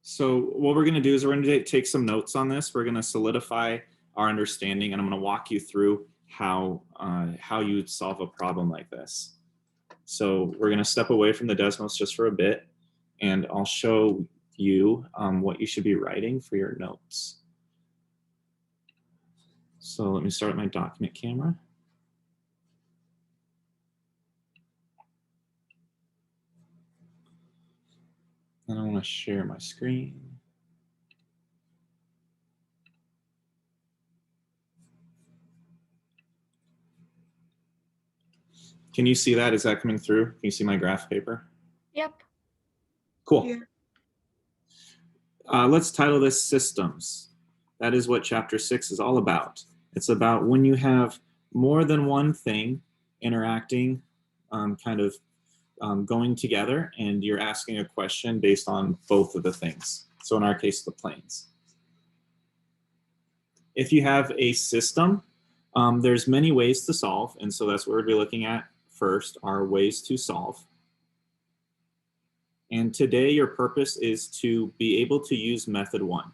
So what we're going to do is we're going to take some notes on this. We're going to solidify our understanding, and I'm going to walk you through how you would solve a problem like this. So we're going to step away from the Desmos just for a bit, and I'll show you what you should be writing for your notes. So let me start my document camera. And I want to share my screen. Can you see that? Is that coming through? Can you see my graph paper? Yep. Cool. Yeah. Let's title this Systems. That is what Chapter 6 is all about. It's about when you have more than one thing interacting, going together, and you're asking a question based on both of the things. So in our case, the planes. If you have a system, there's many ways to solve, and so that's what we're going to be looking at first, are ways to solve. And today your purpose is to be able to use method 1,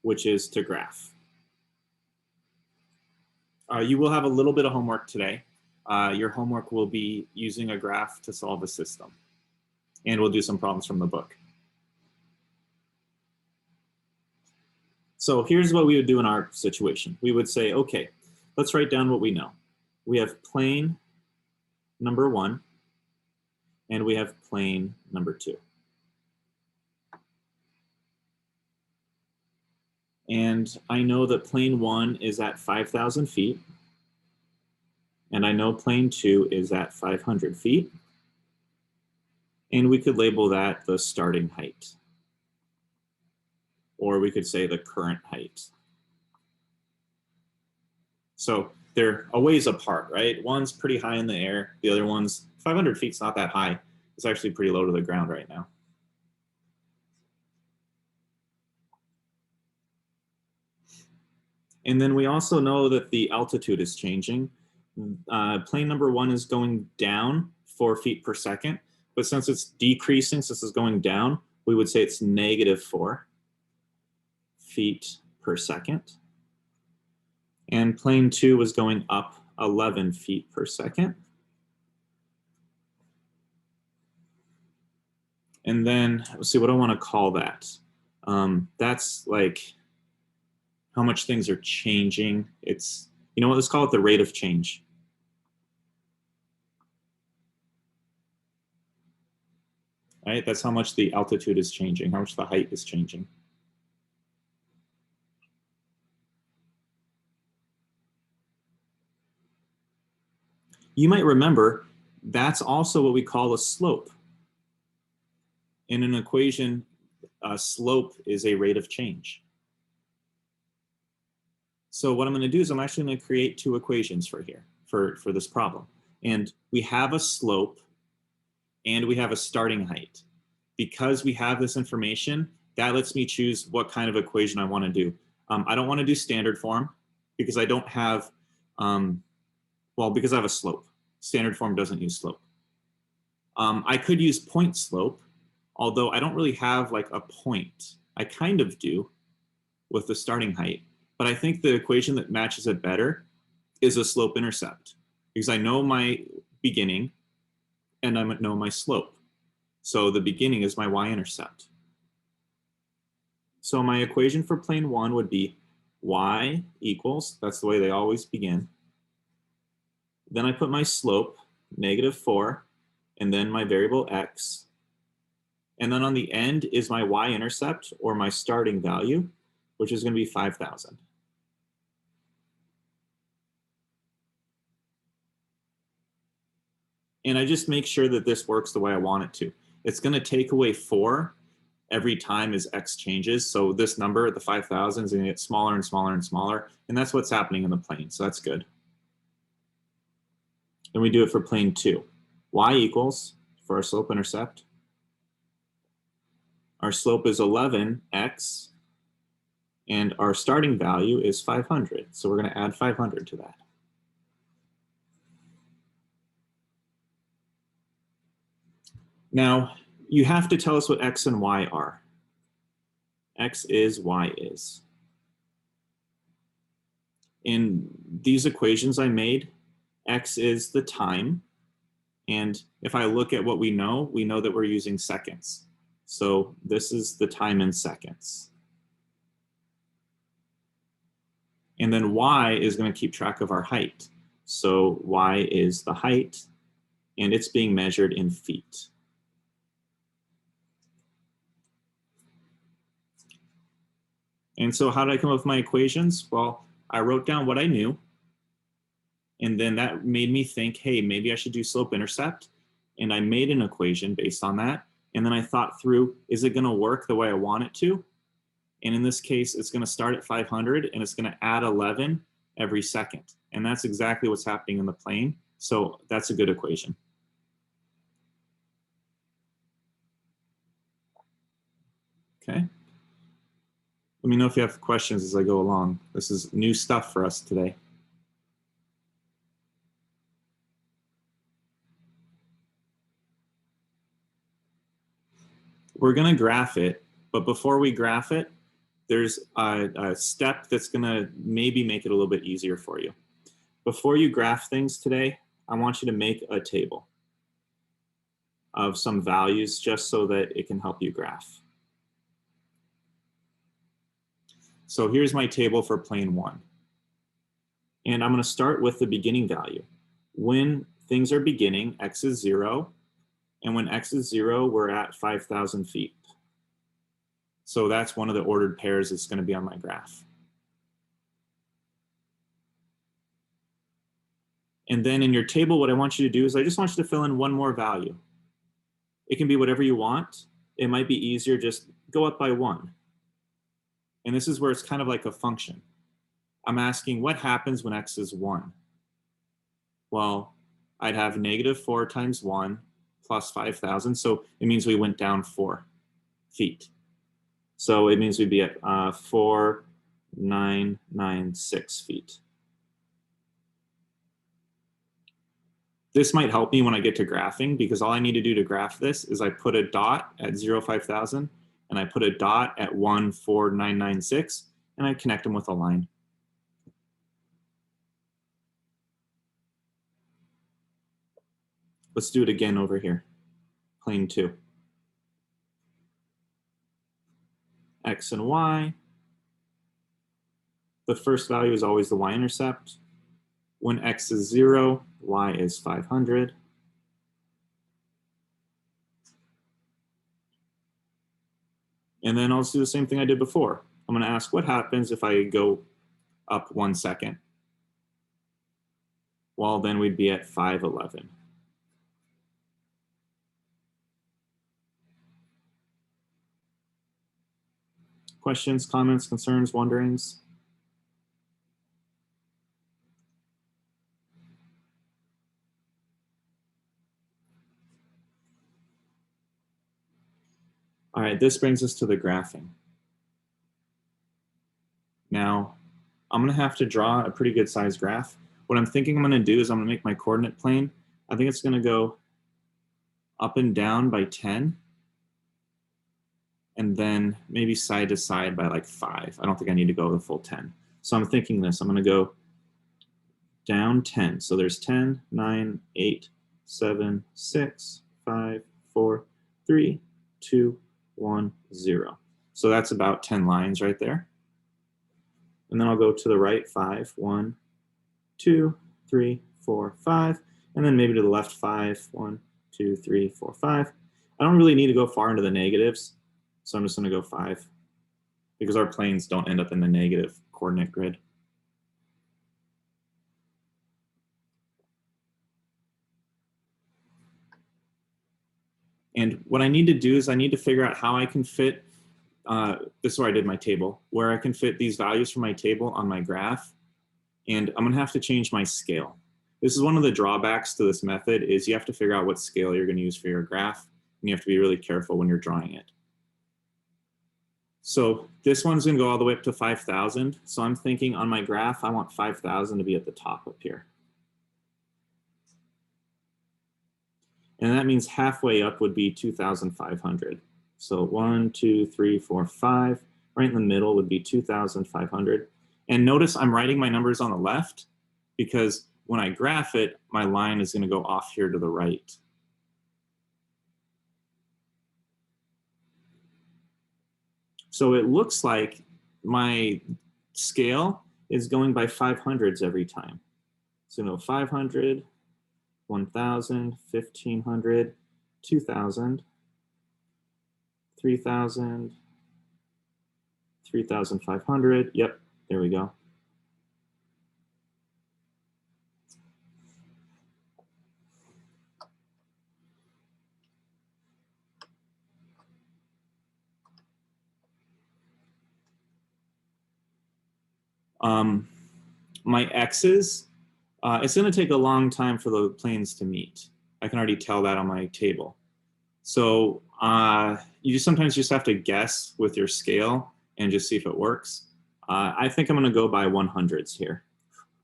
which is to graph. You will have a little bit of homework today. Your homework will be using a graph to solve a system. And we'll do some problems from the book. So here's what we would do in our situation. We would say, okay, let's write down what we know. We have plane number 1, and we have plane number 2. And I know that plane 1 is at 5,000 feet, and I know plane 2 is at 500 feet. And we could label that the starting height. Or we could say the current height. So they're a ways apart, right? One's pretty high in the air. The other one's 500 feet's not that high. It's actually pretty low to the ground right now. And then we also know that the altitude is changing. Plane number 1 is going down 4 feet per second. But since it's decreasing, since it's going down, we would say it's -4 feet per second. And plane 2 was going up 11 feet per second. And then, let's see, what do I want to call that? That's like how much things are changing. It's, you know what, let's call it the rate of change. Right, that's how much the altitude is changing, how much the height is changing. You might remember that's also what we call a slope. In an equation, a slope is a rate of change. So what I'm going to do is I'm actually going to create 2 equations for here, for this problem. And we have a slope and we have a starting height. Because we have this information, that lets me choose what kind of equation I want to do. I don't want to do standard form because I don't have, because I have a slope. Standard form doesn't use slope. I could use point slope, although I don't really have like a point. I kind of do with the starting height, but I think the equation that matches it better is a slope intercept because I know my beginning and I know my slope. So the beginning is my y-intercept. So my equation for plane 1 would be y equals, that's the way they always begin. Then I put my slope, -4, and then my variable x. And then on the end is my y-intercept, or my starting value, which is going to be 5,000. And I just make sure that this works the way I want it to. It's going to take away 4 every time as x changes. So this number, the 5,000, is going to get smaller and smaller and smaller. And that's what's happening in the plane. So that's good. Then we do it for plane 2. Y equals, for our slope intercept, our slope is 11x, and our starting value is 500. So we're going to add 500 to that. Now, you have to tell us what X and Y are. X is, Y is. In these equations I made, X is the time. And if I look at what we know that we're using seconds. So this is the time in seconds. And then Y is going to keep track of our height. So Y is the height, and it's being measured in feet. And so how did I come up with my equations? Well, I wrote down what I knew. And then that made me think, hey, maybe I should do slope-intercept. And I made an equation based on that. And then I thought through, is it going to work the way I want it to? And in this case, it's going to start at 500 and it's going to add 11 every second. And that's exactly what's happening in the plane. So that's a good equation. Okay. Let me know if you have questions as I go along. This is new stuff for us today. We're going to graph it, but before we graph it, there's a step that's going to maybe make it a little bit easier for you. Before you graph things today, I want you to make a table of some values just so that it can help you graph. So here's my table for plane 1. And I'm going to start with the beginning value. When things are beginning, X is 0. And when X is 0, we're at 5,000 feet. So that's one of the ordered pairs that's going to be on my graph. And then in your table, what I want you to do is I just want you to fill in one more value. It can be whatever you want. It might be easier, just go up by 1. And this is where it's kind of like a function. I'm asking what happens when X is 1? Well, I'd have -4 times 1 plus 5,000. So it means we went down 4 feet. So it means we'd be at 4,996 feet. This might help me when I get to graphing, because all I need to do to graph this is I put a dot at 0,5,000 and I put a dot at 1,4,996 and I connect them with a line. Let's do it again over here. Plane 2. X and Y. The first value is always the y-intercept. When X is 0, Y is 500. And then I'll do the same thing I did before. I'm going to ask what happens if I go up 1 second. Well, then we'd be at 511. Questions, comments, concerns, wonderings? All right, this brings us to the graphing. Now, I'm going to have to draw a pretty good size graph. What I'm thinking I'm going to do is I'm going to make my coordinate plane. I think it's going to go up and down by 10. And then maybe side to side by like 5. I don't think I need to go the full 10. So I'm thinking this, I'm going to go down 10. So there's 10, 9, 8, 7, 6, 5, 4, 3, 2, 1, 0. So that's about 10 lines right there. And then I'll go to the right, 5, 1, 2, 3, 4, 5. And then maybe to the left, 5, 1, 2, 3, 4, 5. I don't really need to go far into the negatives. So I'm just going to go 5 because our planes don't end up in the negative coordinate grid. And what I need to do is I need to figure out how I can fit, this is where I did my table, where I can fit these values from my table on my graph. And I'm going to have to change my scale. This is one of the drawbacks to this method is you have to figure out what scale you're going to use for your graph. And you have to be really careful when you're drawing it. So this one's going to go all the way up to 5,000. So I'm thinking on my graph, I want 5,000 to be at the top up here. And that means halfway up would be 2,500. So 1, 2, 3, 4, 5. Right in the middle would be 2,500. And notice I'm writing my numbers on the left because when I graph it, my line is going to go off here to the right. So it looks like my scale is going by 500s every time. So 500, 1,000, 1,500, 2,000, 3,000, 3,500. Yep, there we go. My x's, it's going to take a long time for the planes to meet. I can already tell that on my table. So you sometimes just have to guess with your scale and just see if it works. I think I'm going to go by 100s here.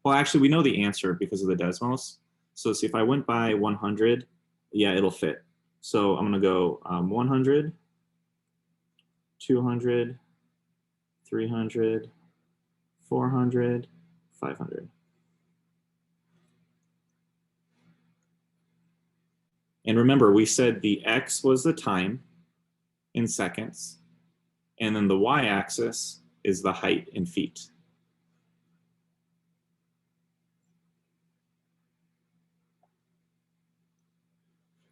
Well, actually, we know the answer because of the Desmos. So let's see, if I went by 100, yeah, it'll fit. So I'm going to go 100, 200, 300, 400, 500. And remember, we said the x was the time in seconds, and then the y-axis is the height in feet.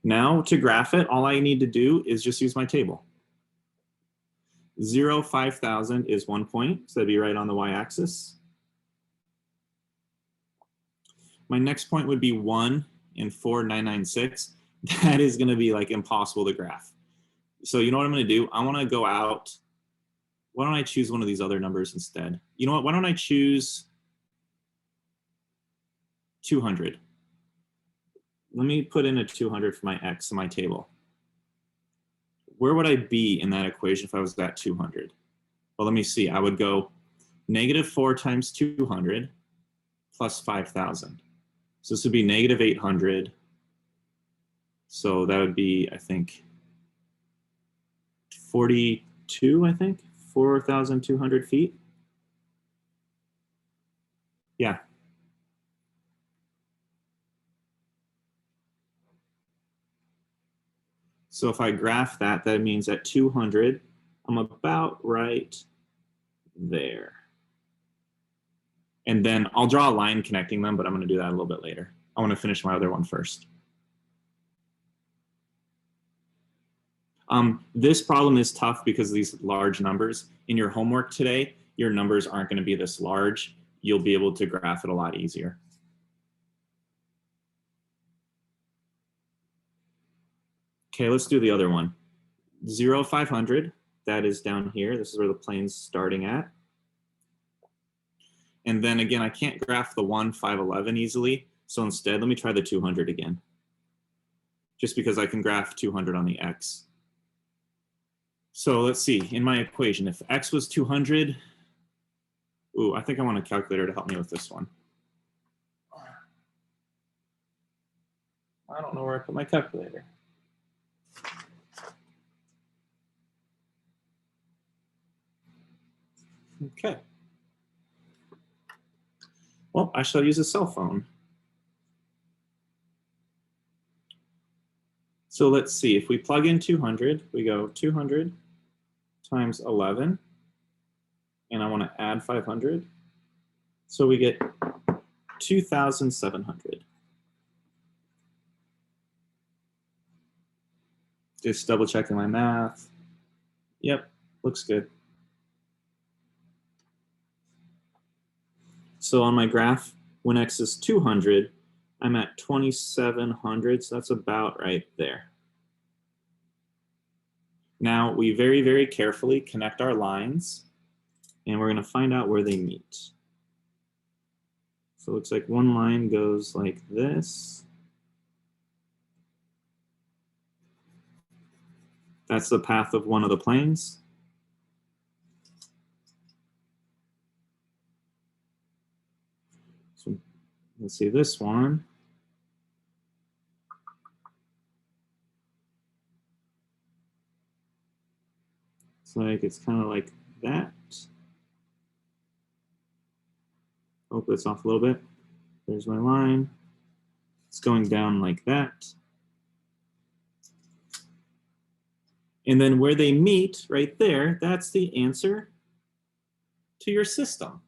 Now to graph it, all I need to do is just use my table. 0, 5,000 is 1 point, so that'd be right on the y-axis. My next point would be 1 and 4,996. That is going to be like impossible to graph. So you know what I'm going to do? I want to go out. Why don't I choose one of these other numbers instead? You know what? Why don't I choose 200? Let me put in a 200 for my x in my table. Where would I be in that equation if I was at 200? Well, let me see. I would go -4 times 200 plus 5,000. So this would be -800. So that would be, I think, 42, I think, 4,200 feet. Yeah. So if I graph that, that means at 200, I'm about right there. And then I'll draw a line connecting them, but I'm going to do that a little bit later. I want to finish my other one first. This problem is tough because of these large numbers. In your homework today, your numbers aren't going to be this large. You'll be able to graph it a lot easier. Okay, let's do the other one. 0, 500, that is down here. This is where the plane's starting at. And then again, I can't graph the 1, 5, 11 easily. So instead, let me try the 200 again. Just because I can graph 200 on the x. So let's see, in my equation, if x was 200, ooh, I think I want a calculator to help me with this one. I don't know where I put my calculator. Okay. Well, I shall use a cell phone. So let's see, if we plug in 200, we go 200 times 11, and I want to add 500. So we get 2,700. Just double checking my math. Yep, looks good. So on my graph, when x is 200, I'm at 2,700, so that's about right there. Now we very, very carefully connect our lines, and we're going to find out where they meet. So it looks like one line goes like this. That's the path of one of the planes. So let's see this one. Looks like it's kind of like that. Hope it's off a little bit. There's my line. It's going down like that. And then where they meet right there, that's the answer to your system.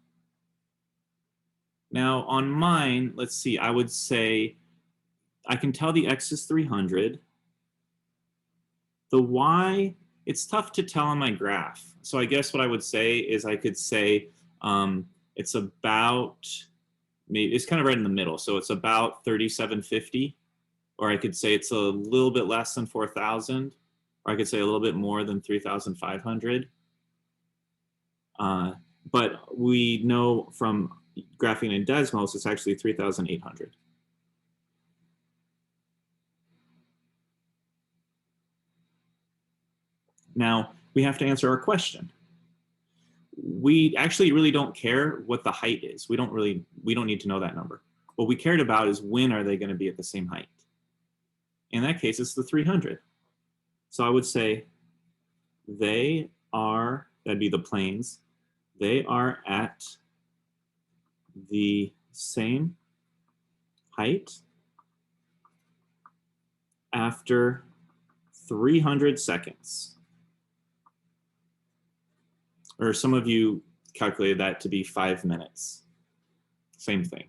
Now on mine, let's see, I would say, I can tell the X is 300. The Y, it's tough to tell on my graph. So I guess what I would say is I could say it's about, maybe it's kind of right in the middle. So it's about 3,750, or I could say it's a little bit less than 4,000, or I could say a little bit more than 3,500. But we know from graphing in Desmos, it's actually 3,800. Now we have to answer our question. We actually really don't care what the height is. We don't need to know that number. What we cared about is when are they going to be at the same height? In that case, it's the 300. So I would say they are, that'd be the planes, they are at the same height after 300 seconds. Or some of you calculated that to be 5 minutes. Same thing.